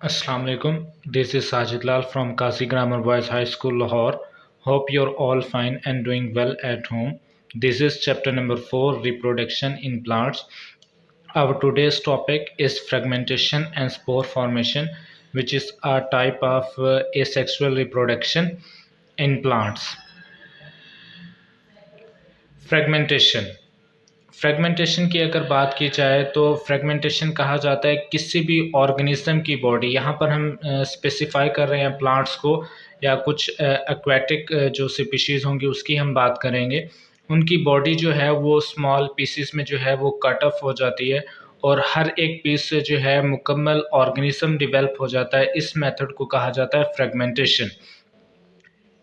Assalamu alaikum. This is Sajid Lal from Kasi Grammar Boys High School, Lahore. Hope you're all fine and doing well at home. This is chapter number 4, Reproduction in Plants. Our today's topic is fragmentation and spore formation, which is a type of asexual reproduction in plants. Fragmentation. Fragmentation की अगर बात की जाए तो fragmentation कहा जाता है किसी भी ऑर्गेनिज्म की बॉडी, यहाँ पर हम स्पेसिफाई कर रहे हैं प्लांट्स को या कुछ एक्वेटिक जो स्पीशीज़ होंगी उसकी हम बात करेंगे। उनकी बॉडी जो है वो स्मॉल पीसेस में जो है वो कट ऑफ हो जाती है और हर एक पीस से जो है मुकम्मल ऑर्गेनिज्म डेवलप हो जाता है। इस मेथड को कहा जाता है fragmentation.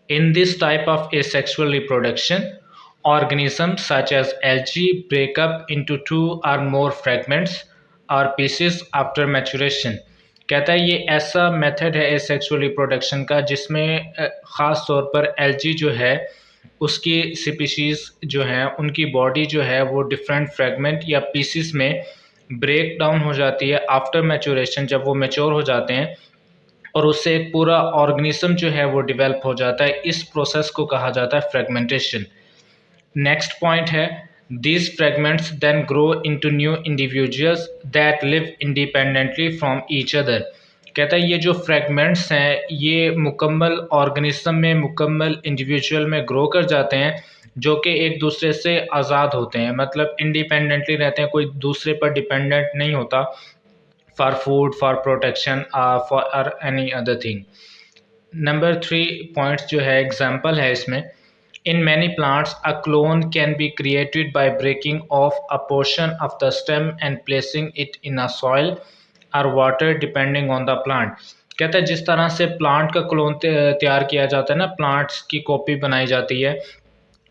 In this type of asexual reproduction, organisms such as algae break up into two or more fragments or pieces after maturation. कहता है ये ऐसा मेथड है एसेक्सुअल रिप्रोडक्शन का जिसमें ख़ास तौर पर एल्जी जो है उसकी स्पीशीज़ जो हैं उनकी बॉडी जो है वो डिफरेंट फ्रेगमेंट या पीसेस में ब्रेक डाउन हो जाती है आफ्टर मैचुरेशन, जब वो मैच्योर हो जाते हैं और उससे एक पूरा ऑर्गेनिज्म जो है वो डेवलप हो जाता है। इस प्रोसेस को कहा जाता है फ्रेगमेंटेशन। नेक्स्ट पॉइंट है these fragments then grow into new individuals that live independently from each other। कहता है ये जो फ्रेगमेंट्स हैं ये मुकम्मल ऑर्गेनिज्म में मुकम्मल इंडिविजुअल में ग्रो कर जाते हैं जो कि एक दूसरे से आज़ाद होते हैं, मतलब इंडिपेंडेंटली रहते हैं, कोई दूसरे पर डिपेंडेंट नहीं होता for food, for protection, for or any other thing। Number 3 points जो है एग्जांपल है इसमें, in many plants a clone can be created by breaking off a portion of the stem and placing it in a soil or water depending on the plant। कहता है जिस तरह से plant का क्लोन तैयार किया जाता है ना, प्लांट्स की कॉपी बनाई जाती है,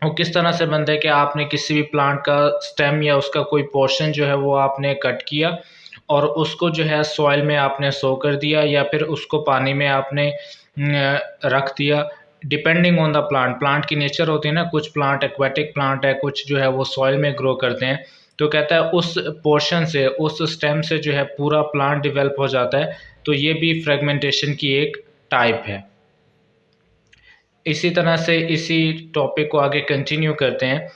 वो किस तरह से बनता है कि आपने किसी भी प्लांट का स्टेम या उसका कोई पोर्शन जो है वो आपने कट किया और उसको जो है सॉइल में आपने सो कर दिया या फिर उसको पानी में आपने रख दिया। Depending on the plant, plant की नेचर होती है ना, कुछ प्लांट एक्वेटिक प्लांट है, कुछ जो है वो सॉइल में ग्रो करते हैं। तो कहता है उस पोर्शन से, उस स्टेम से जो है पूरा प्लांट डेवलप हो जाता है। तो ये भी फ्रेगमेंटेशन की एक टाइप है। इसी तरह से इसी टॉपिक को आगे कंटिन्यू करते हैं।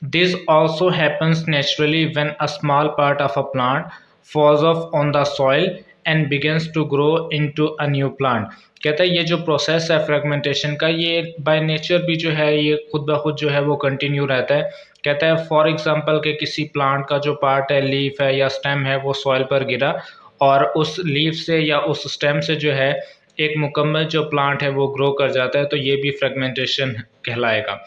This also happens naturally when a small part of a plant falls off on the soil and begins to grow into a new plant. कहता है ये जो प्रोसेस है फ्रेगमेंटेशन का, ये बाय नेचर भी जो है ये खुद ब खुद जो है वो कंटिन्यू रहता है। कहता है फॉर एग्जांपल के किसी प्लांट का जो पार्ट है, लीफ है या स्टेम है, वो सॉइल पर गिरा और उस लीफ से या उस स्टेम से जो है एक मुकम्मल जो प्लांट है वो ग्रो कर जाता है। तो ये भी फ्रेगमेंटेशन कहलाएगा।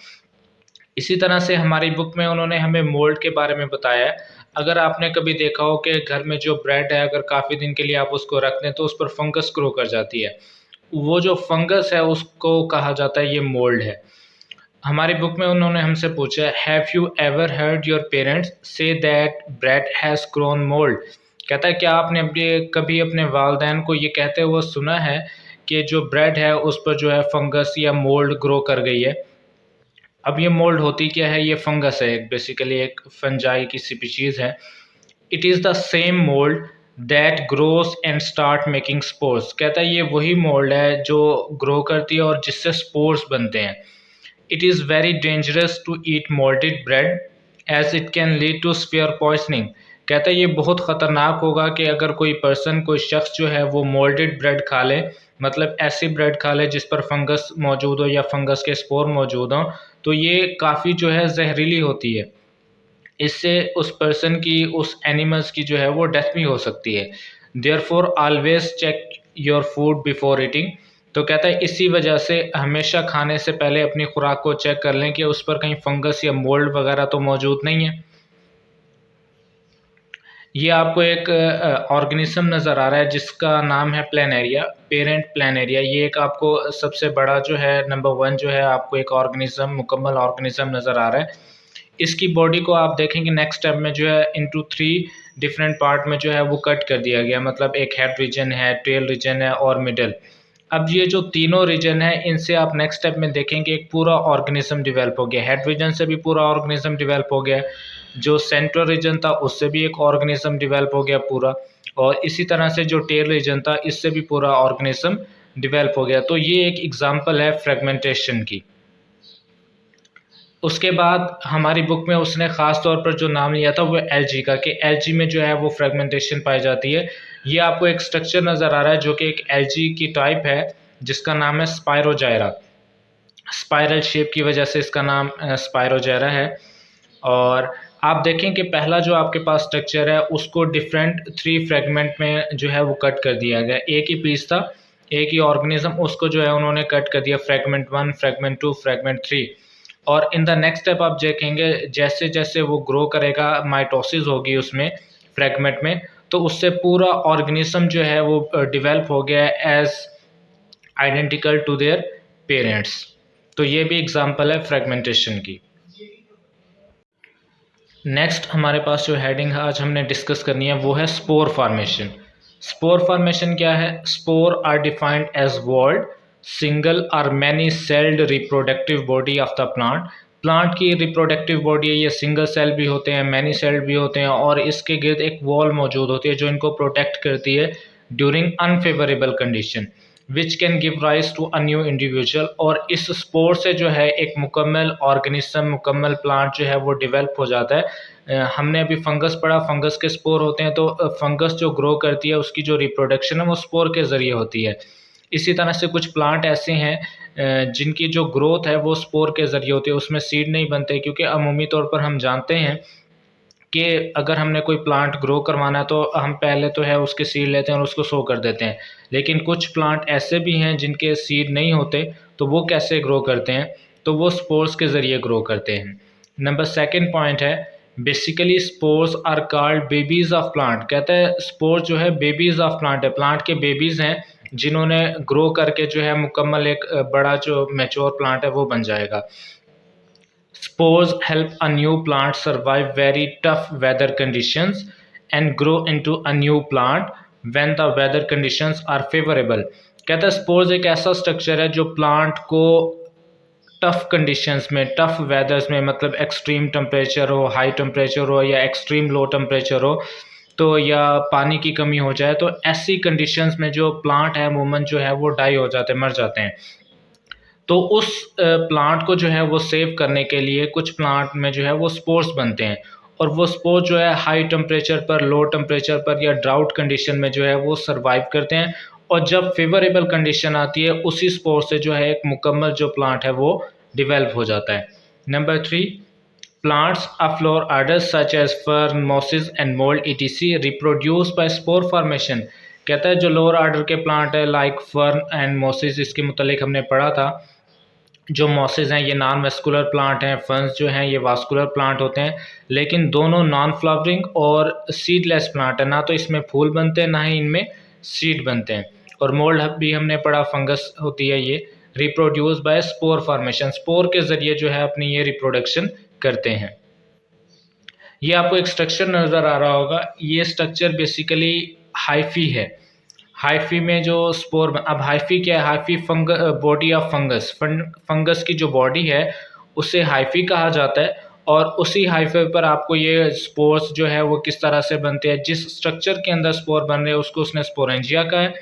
इसी तरह से हमारी बुक में उन्होंने हमें मोल्ड के बारे में बताया है। अगर आपने कभी देखा हो कि घर में जो ब्रेड है अगर काफ़ी दिन के लिए आप उसको रख दें तो उस पर फंगस ग्रो कर जाती है। वो जो फंगस है उसको कहा जाता है ये मोल्ड है। हमारी बुक में उन्होंने हमसे पूछा, have you ever heard your parents say that bread has grown mould. कहता है क्या आपने कभी अपने वालदैन को ये कहते हुए सुना है कि जो ब्रेड है उस पर जो है फंगस या मोल्ड ग्रो कर गई है। अब ये मोल्ड होती क्या है, ये फंगस है, बेसिकली एक फंजाई की स्पीशीज़ है। It is the same mould that grows and start making spores. कहता है ये वही मोल्ड है जो ग्रो करती है और जिससे स्पोर्स बनते हैं। It is very dangerous to eat moulded bread as it can lead to severe poisoning. कहता है ये बहुत ख़तरनाक होगा कि अगर कोई पर्सन, कोई शख्स जो है वो मोल्टेड ब्रेड खा ले, मतलब ऐसी ब्रेड खा ले जिस पर फंगस मौजूद हो या फंगस के स्पोर मौजूद हों, तो ये काफ़ी जो है जहरीली होती है। इससे उस पर्सन की, उस एनिमल्स की जो है वो डेथ भी हो सकती है। Therefore always check your food before eating. तो कहता है इसी वजह से हमेशा खाने से पहले अपनी खुराक को चेक कर लें कि उस पर कहीं फंगस या मोल्ड वगैरह तो मौजूद नहीं है। ये आपको एक ऑर्गेनिज्म नज़र आ रहा है जिसका नाम है प्लानेरिया, पेरेंट प्लानेरिया। ये एक आपको सबसे बड़ा जो है नंबर 1 जो है आपको एक ऑर्गेनिज्म, मुकम्मल ऑर्गेनिज्म नज़र आ रहा है। इसकी बॉडी को आप देखेंगे नेक्स्ट स्टेप में जो है इनटू 3 डिफरेंट पार्ट में जो है वो कट कर दिया गया, मतलब एक हेड रीजन है, टेल रीजन है और मिडल। अब ये जो तीनों रीजन है इनसे आप नेक्स्ट स्टेप में देखेंगे एक पूरा ऑर्गेनिज्म डेवलप हो गया। हेड रीजन से भी पूरा ऑर्गेनिज्म डेवलप हो गया, जो सेंट्रल रीजन था उससे भी एक ऑर्गेनिज्म डेवलप हो गया पूरा, और इसी तरह से जो टेल रीजन था इससे भी पूरा ऑर्गेनिज्म डेवलप हो गया। तो ये एक एग्जांपल है फ्रेगमेंटेशन की। उसके बाद हमारी बुक में उसने ख़ास तौर पर जो नाम लिया था वो एलजी का, कि एलजी में जो है वो फ्रेगमेंटेशन पाई जाती है। ये आपको एक स्ट्रक्चर नज़र आ रहा है जो कि एक एलजी की टाइप है जिसका नाम है स्पायरोजायरा। स्पाइरल शेप की वजह से इसका नाम स्पायरोजायरा है। और आप देखें कि पहला जो आपके पास स्ट्रक्चर है उसको डिफरेंट 3 फ्रेगमेंट में जो है वो कट कर दिया गया। एक ही पीस था, एक ही ऑर्गेनिज्म, उसको जो है उन्होंने कट कर दिया, फ्रेगमेंट 1, फ्रेगमेंट 2, फ्रेगमेंट 3। और इन द नेक्स्ट स्टेप आप देखेंगे जैसे जैसे वो ग्रो करेगा, माइटोसिस होगी उसमें फ्रेगमेंट में, तो उससे पूरा ऑर्गेनिज्म जो है वो डेवलप हो गया as identical to their parents. तो ये भी एग्जांपल है फ्रेगमेंटेशन की। नेक्स्ट हमारे पास जो हेडिंग आज हमने डिस्कस करनी है वो है स्पोर फार्मेशन। स्पोर फार्मेशन क्या है? Spore are defined as world single और many celled reproductive body of the plant. Plant की रिप्रोडक्टिव बॉडी है, ये सिंगल सेल भी होते हैं, मैनी सेल्ड भी होते हैं, और इसके गिर्द एक वॉल मौजूद होती है जो इनको प्रोटेक्ट करती है during unfavourable condition which can give rise to a new individual. और इस स्पोर से जो है एक मुकम्मल ऑर्गेनिज्म, मुकम्मल प्लांट जो है वो डेवलप हो जाता है। हमने अभी फंगस पढ़ा, फंगस के स्पोर होते हैं, तो फंगस जो ग्रो करती है उसकी जो रिप्रोडक्शन है वो स्पोर के ज़रिए होती है। इसी तरह से कुछ प्लांट ऐसे हैं जिनकी जो ग्रोथ है वो स्पोर के ज़रिए होती है, उसमें सीड नहीं बनते, क्योंकि अमूमी तौर पर हम जानते हैं कि अगर हमने कोई प्लांट ग्रो करवाना है तो हम पहले तो है उसके सीड लेते हैं और उसको सो कर देते हैं। लेकिन कुछ प्लांट ऐसे भी हैं जिनके सीड नहीं होते, तो वो कैसे ग्रो करते हैं? तो वो स्पोर्स के ज़रिए ग्रो करते हैं। नंबर सेकंड पॉइंट है, basically spores are called babies of plant. कहते हैं स्पोर्स जो है बेबीज़ ऑफ प्लांट है, प्लांट के बेबीज़ हैं जिन्होंने ग्रो करके जो है मुकम्मल एक बड़ा जो मैच्योर प्लांट है वो बन जाएगा। Spores help a new plant survive very tough weather conditions and grow into a new plant when the weather conditions are favorable। कहता है स्पोर्स एक ऐसा स्ट्रक्चर है जो प्लांट को टफ कंडीशंस में, टफ वेदर्स में, मतलब एक्सट्रीम टेम्परेचर हो, हाई टेम्परेचर हो या एक्सट्रीम लो टेम्परेचर हो, तो या पानी की कमी हो जाए, तो ऐसी कंडीशंस में जो प्लांट है अमूमन जो है वो डाई हो जाते हैं, मर जाते हैं। तो उस प्लांट को जो है वो सेव करने के लिए कुछ प्लांट में जो है वो स्पोर्स बनते हैं, और वो स्पोर्स जो है हाई टेम्परेचर पर, लो टेम्परेचर पर या ड्राउट कंडीशन में जो है वो सर्वाइव करते हैं, और जब फेवरेबल कंडीशन आती है उसी स्पोर्स से जो है एक मुकम्मल जो प्लांट है वो डेवलप हो जाता है। Number 3, plants of lower orders such as fern, mosses and mould etc reproduce by spore formation. कहता है जो लोअर ऑर्डर के प्लांट है लाइक फर्न एंड मॉसेस, इसके मुतालिक हमने पढ़ा था। जो मॉसेस हैं ये नॉन वेस्कुलर प्लांट हैं, फर्न्स जो हैं ये वास्कुलर प्लांट होते हैं, लेकिन दोनों नॉन फ्लावरिंग और सीडलेस प्लांट है, ना तो इसमें फूल बनते हैं ना ही इनमें सीड बनते हैं। और मोल्ड भी हमने पढ़ा, फंगस होती है ये, reproduce by spore formation, spore के ज़रिए जो है अपनी ये रिप्रोडक्शन करते हैं। ये आपको एक स्ट्रक्चर नज़र आ रहा होगा, ये स्ट्रक्चर बेसिकली हाइफी है। हाइफी में जो स्पोर, अब हाइफी क्या है? Hyphae body of fungus, fungus की जो बॉडी है उसे हाइफी कहा जाता है, और उसी हाइफी पर आपको ये स्पोर्स जो है वो किस तरह से बनते हैं, जिस स्ट्रक्चर के अंदर स्पोर बन रहे हैं उसको उसने स्पोरेंजिया कहा है,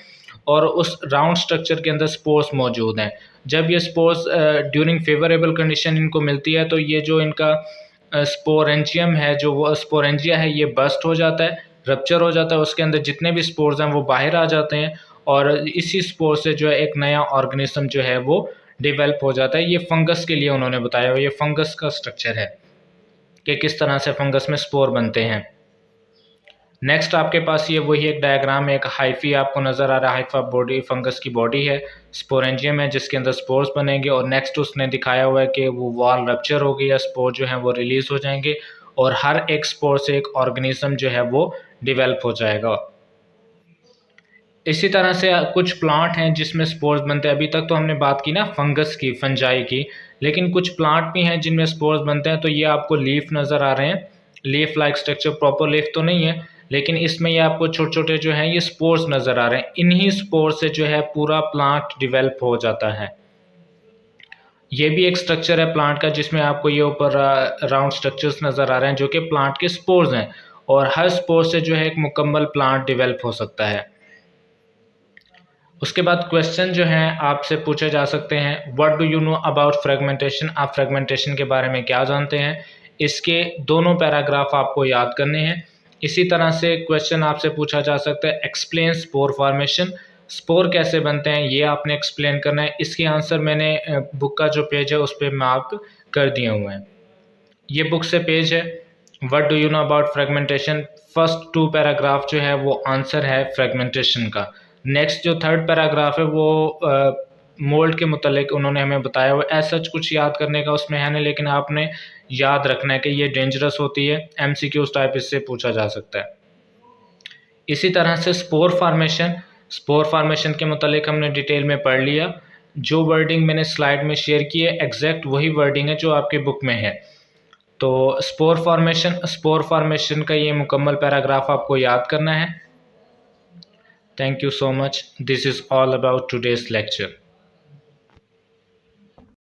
और उस राउंड स्ट्रक्चर के अंदर स्पोर्स मौजूद हैं। जब ये स्पोर्स ड्यूरिंग फेवरेबल कंडीशन इनको मिलती है तो ये जो इनका स्पोरेंजियम है, जो वो स्पोरेंजिया है, ये बस्ट हो जाता है, रप्चर हो जाता है, उसके अंदर जितने भी स्पोर्स हैं वो बाहर आ जाते हैं, और इसी स्पोर से जो है एक नया ऑर्गेनिज्म जो है वो डेवलप हो जाता है। ये फंगस के लिए उन्होंने बताया हुआ, ये फंगस का स्ट्रक्चर है कि किस तरह से फंगस में स्पोर बनते हैं। नेक्स्ट आपके पास ये वही एक डायग्राम है, एक हाइफी आपको नज़र आ रहा है, हाइफा बॉडी, फंगस की बॉडी है, स्पोरेंजियम है जिसके अंदर स्पोर्स बनेंगे, और नेक्स्ट उसने दिखाया हुआ है कि वो वॉल रप्चर हो गई या स्पोर जो है वो रिलीज़ हो जाएंगे, और हर एक स्पोर से एक ऑर्गेनिज्म जो है वो डेवलप हो जाएगा। इसी तरह से कुछ प्लांट हैं जिसमें स्पोर्स बनते हैं। अभी तक तो हमने बात की ना फंगस की, फंजाई की, लेकिन कुछ प्लांट भी हैं जिनमें स्पोर्स बनते हैं। तो ये आपको लीफ नज़र आ रहे हैं, leaf like structure, proper leaf तो नहीं है, लेकिन इसमें ये आपको छोटे छोटे जो हैं ये स्पोर्स नज़र आ रहे हैं। इन्हीं स्पोर्स से जो है पूरा प्लांट डेवलप हो जाता है। ये भी एक स्ट्रक्चर है प्लांट का जिसमें आपको ये ऊपर राउंड स्ट्रक्चर्स नज़र आ रहे हैं जो कि प्लांट के स्पोर्स हैं, और हर स्पोर से जो है एक मुकम्मल प्लांट डेवलप हो सकता है। उसके बाद क्वेश्चन जो हैं आपसे पूछे जा सकते हैं, what do you know about fragmentation, आप फ्रेगमेंटेशन के बारे में क्या जानते हैं। इसके दोनों पैराग्राफ आपको याद करने हैं। इसी तरह से क्वेश्चन आपसे पूछा जा सकता है, एक्सप्लेन स्पोर फॉर्मेशन, स्पोर कैसे बनते हैं ये आपने एक्सप्लेन करना है। इसके आंसर मैंने बुक का जो पेज है उस पर मार्क कर दिए हुए हैं। ये बुक से पेज है, what do you know about fragmentation, first 2 paragraph जो है वो आंसर है फ्रेगमेंटेशन का। नेक्स्ट जो 3rd पैराग्राफ है वो मोल्ड के मुतालिक उन्होंने हमें बताया हुआ। ऐसा कुछ याद करने का उसमें है नहीं, लेकिन आपने याद रखना है कि ये डेंजरस होती है, MCQs टाइप इससे पूछा जा सकता है। इसी तरह से स्पोर फार्मेशन के मुतालिक हमने डिटेल में पढ़ लिया। जो वर्डिंग मैंने स्लाइड में शेयर की है एग्जैक्ट वही वर्डिंग है जो आपके बुक में है। तो स्पोर फॉर्मेशन का ये मुकम्मल पैराग्राफ आपको याद करना है। Thank you so much. This is all about today's lecture.